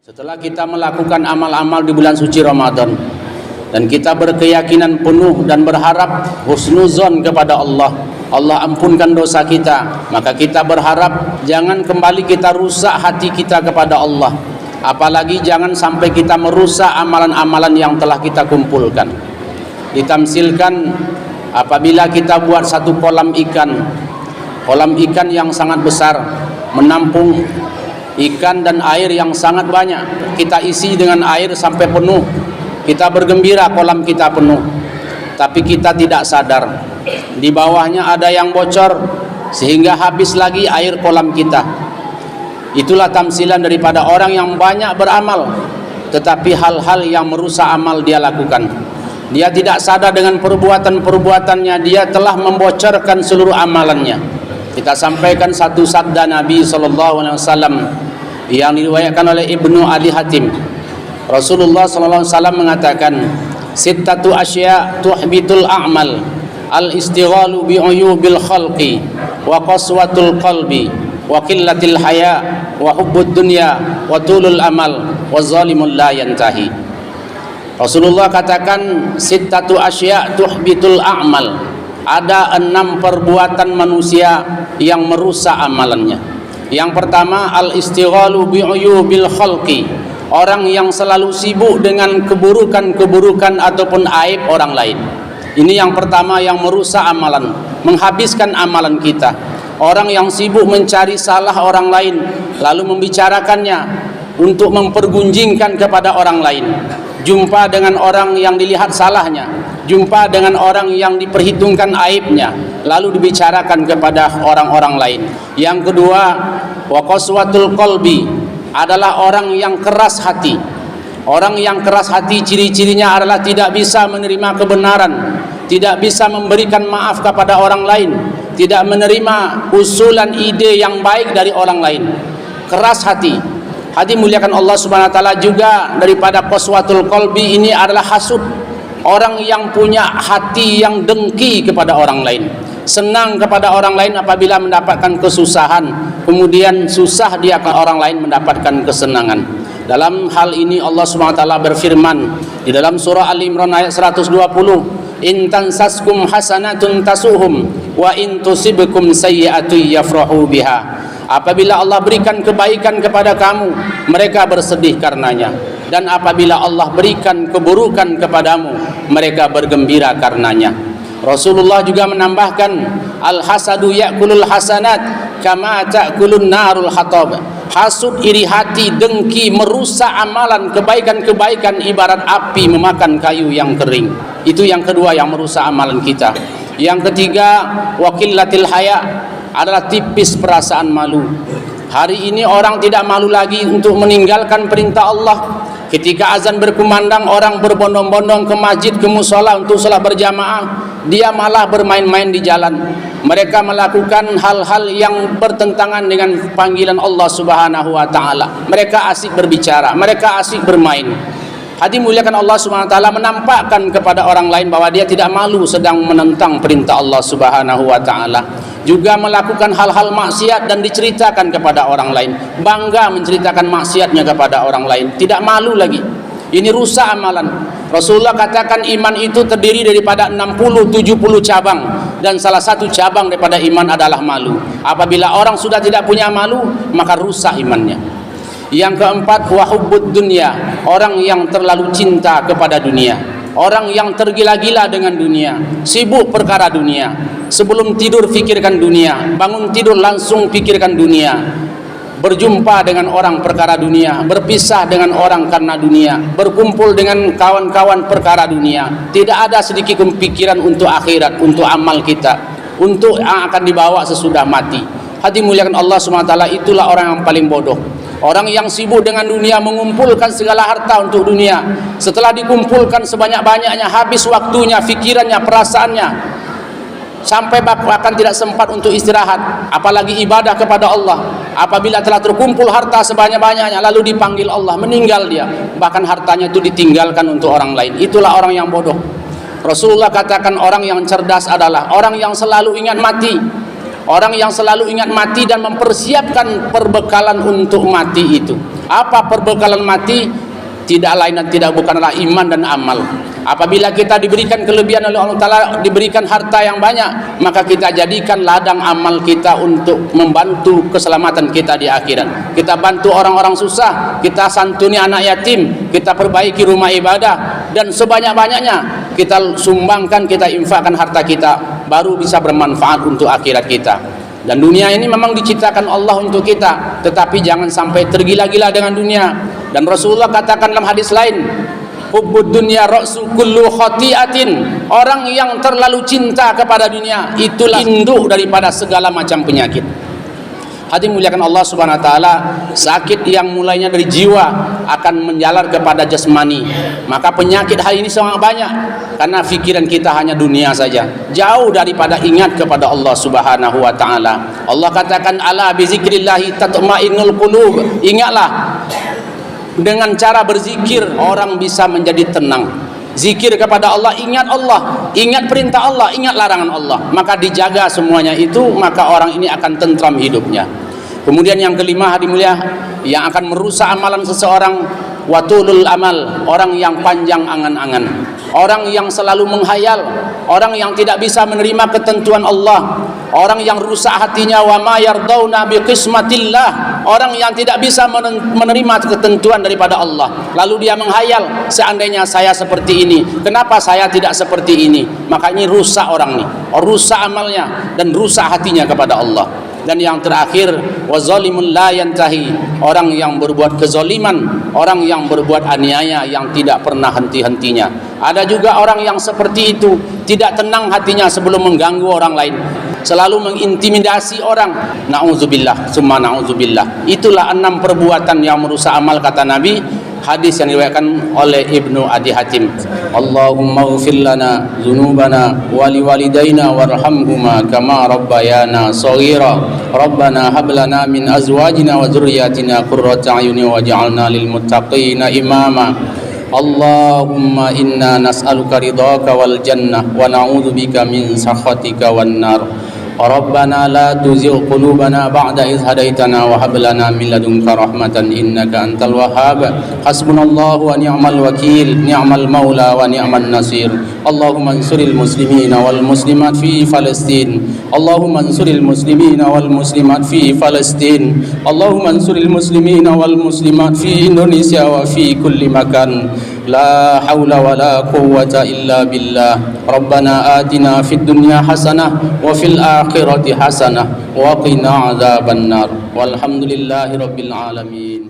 Setelah kita melakukan amal-amal di bulan suci Ramadan dan kita berkeyakinan penuh dan berharap husnuzon kepada Allah, Allah ampunkan dosa kita, maka kita berharap jangan kembali kita rusak hati kita kepada Allah, apalagi jangan sampai kita merusak amalan-amalan yang telah kita kumpulkan. Ditamsilkan apabila kita buat satu kolam ikan yang sangat besar, menampung ikan dan air yang sangat banyak, kita isi dengan air sampai penuh, kita bergembira kolam kita penuh, tapi kita tidak sadar di bawahnya ada yang bocor sehingga habis lagi air kolam kita. Itulah tamsilan daripada orang yang banyak beramal tetapi hal-hal yang merusak amal dia lakukan. Dia tidak sadar dengan perbuatan-perbuatannya, dia telah membocorkan seluruh amalannya. Kita sampaikan satu sabda Nabi SAW yang diriwayatkan oleh Ibnu Abi Hatim. Rasulullah SAW mengatakan, sittatu asya tuhbitul a'mal, al-istighalu bi'uyubil khalqi, wa qaswatul qalbi, wa qillatil haya, wa hubbud dunya, wa tulul amal, wa zalimul la yantahi. Rasulullah katakan, sittatu asya tuhbitul a'mal, ada 6 perbuatan manusia yang merusak amalannya. Yang pertama, al-istighalu bi'uyubil khalqi, orang yang selalu sibuk dengan keburukan-keburukan ataupun aib orang lain. Ini yang pertama yang merusak amalan, menghabiskan amalan kita. Orang yang sibuk mencari salah orang lain lalu membicarakannya untuk mempergunjingkan kepada orang lain. Jumpa dengan orang yang dilihat salahnya, jumpa dengan orang yang diperhitungkan aibnya, lalu dibicarakan kepada orang-orang lain. Yang kedua, wa qaswatul qalbi, adalah orang yang keras hati. Orang yang keras hati ciri-cirinya adalah tidak bisa menerima kebenaran, tidak bisa memberikan maaf kepada orang lain, tidak menerima usulan ide yang baik dari orang lain. Keras hati. Hati muliakan Allah Subhanahu wa taala. Juga daripada qaswatul qalbi ini adalah hasud. Orang yang punya hati yang dengki kepada orang lain, senang kepada orang lain apabila mendapatkan kesusahan, kemudian susah dia ke orang lain mendapatkan kesenangan. Dalam hal ini Allah Subhanahu wa taala berfirman di dalam surah Al-Imran ayat 120, in tansaskum hasanatun tasuhum wa in tusibkum sayyi'atun yafrahu biha. Apabila Allah berikan kebaikan kepada kamu, mereka bersedih karenanya, dan apabila Allah berikan keburukan kepadamu, mereka bergembira karenanya. Rasulullah juga menambahkan, al-hasadu ya'kulul hasanat kama ta'kulun narul hatab. Hasud, iri hati, dengki merusak amalan kebaikan-kebaikan ibarat api memakan kayu yang kering. Itu yang kedua yang merusak amalan kita. Yang ketiga, wa qillatil haya, adalah tipis perasaan malu. Hari ini orang tidak malu lagi untuk meninggalkan perintah Allah. Ketika azan berkumandang, orang berbondong-bondong ke masjid, ke musola untuk salat berjamaah, dia malah bermain-main di jalan. Mereka melakukan hal-hal yang bertentangan dengan panggilan Allah Subhanahu wa taala. Mereka asik berbicara, mereka asik bermain. Hati muliakan Allah Subhanahu wa taala menampakkan kepada orang lain bahwa dia tidak malu sedang menentang perintah Allah Subhanahu wa taala. Juga melakukan hal-hal maksiat dan diceritakan kepada orang lain, bangga menceritakan maksiatnya kepada orang lain, tidak malu lagi. Ini rusak amalan. Rasulullah katakan iman itu terdiri daripada 60-70 cabang, dan salah satu cabang daripada iman adalah malu. Apabila orang sudah tidak punya malu, maka rusak imannya. Yang keempat, wa hubbud dunya, orang yang terlalu cinta kepada dunia, orang yang tergila-gila dengan dunia, sibuk perkara dunia. Sebelum tidur pikirkan dunia, bangun tidur langsung pikirkan dunia, berjumpa dengan orang perkara dunia, berpisah dengan orang karena dunia, berkumpul dengan kawan-kawan perkara dunia. Tidak ada sedikit pikiran untuk akhirat, untuk amal kita, untuk yang akan dibawa sesudah mati. Hati muliakan Allah SWT, itulah orang yang paling bodoh. Orang yang sibuk dengan dunia, mengumpulkan segala harta untuk dunia. Setelah dikumpulkan sebanyak-banyaknya, habis waktunya, pikirannya, perasaannya, sampai bahkan tidak sempat untuk istirahat, apalagi ibadah kepada Allah. Apabila telah terkumpul harta sebanyak-banyaknya, lalu dipanggil Allah, meninggal dia, bahkan hartanya itu ditinggalkan untuk orang lain. Itulah orang yang bodoh. Rasulullah katakan orang yang cerdas adalah orang yang selalu ingat mati. Orang yang selalu ingat mati dan mempersiapkan perbekalan untuk mati itu. Apa perbekalan mati? Tidak lain dan tidak bukanlah iman dan amal. Apabila kita diberikan kelebihan oleh Allah Ta'ala, diberikan harta yang banyak, maka kita jadikan ladang amal kita untuk membantu keselamatan kita di akhirat. Kita bantu orang-orang susah, kita santuni anak yatim, kita perbaiki rumah ibadah, dan sebanyak-banyaknya kita sumbangkan, kita infakkan harta kita, baru bisa bermanfaat untuk akhirat kita. Dan dunia ini memang diciptakan Allah untuk kita, tetapi jangan sampai tergila-gila dengan dunia. Dan Rasulullah katakan dalam hadis lain, hubbud dunya ra'su kullu khati'atin. Orang yang terlalu cinta kepada dunia, itulah induk daripada segala macam penyakit. Hadirin muliakan Allah Subhanahu wa taala, sakit yang mulainya dari jiwa akan menjalar kepada jasmani. Maka penyakit hari ini sangat banyak karena pikiran kita hanya dunia saja, jauh daripada ingat kepada Allah Subhanahu wa taala. Allah katakan, ala bi zikrillah tatma'innul qulub. Ingatlah, dengan cara berzikir orang bisa menjadi tenang. Zikir kepada Allah, ingat perintah Allah, ingat larangan Allah, maka dijaga semuanya itu, maka orang ini akan tentram hidupnya. Kemudian yang kelima, hadirin mulia, yang akan merusak amalan seseorang, watulul amal, orang yang panjang angan-angan, orang yang selalu menghayal, orang yang tidak bisa menerima ketentuan Allah, orang yang rusak hatinya, wa ma yardauna bi qismatillah, orang yang tidak bisa menerima ketentuan daripada Allah. Lalu dia menghayal, seandainya saya seperti ini, kenapa saya tidak seperti ini? Maka ini rusak orang ini, rusak amalnya dan rusak hatinya kepada Allah. Dan yang terakhir, wazalimun la yantahi, orang yang berbuat kezaliman, orang yang berbuat aniaya yang tidak pernah henti-hentinya. Ada juga orang yang seperti itu, tidak tenang hatinya sebelum mengganggu orang lain, selalu mengintimidasi orang. Na'udzubillah, summa na'udzubillah. Itulah 6 perbuatan yang merusak amal, kata Nabi. Hadis yang diriwayatkan oleh Ibnu Adi Hatim. Allahumma ighfir lana dzunubana wa liwalidayna warhamhuma kama rabbayana shaghira. Rabbana hab lana min azwajina wa dzurriyyatina qurrata a'yunin waj'alna lil muttaqina imama. Allahumma inna nas'aluka ridhaka wal jannah wa na'udzubika min sakhatika wan nar. Rabbana la tuzigh qulubana ba'da idh hadaitana wa hab lana min ladunka rahmatan innaka antal wahhab. Hasbunallahu wa ni'mal wakil, ni'mal maula wa ni'man nasir. Allahumma ansuril muslimina wal muslimat fi Palestin. Allahumma ansuril muslimina wal muslimat fi Palestin. Allahumma ansuril muslimina wal muslimat fi Indonesia wa fi kulli makan. La haula wa la quwwata illa billah. Rabbana atina fid dunya hasanah wa fil akhirati hasanah wa qina adzabannar. Walhamdulillahi rabbil alamin.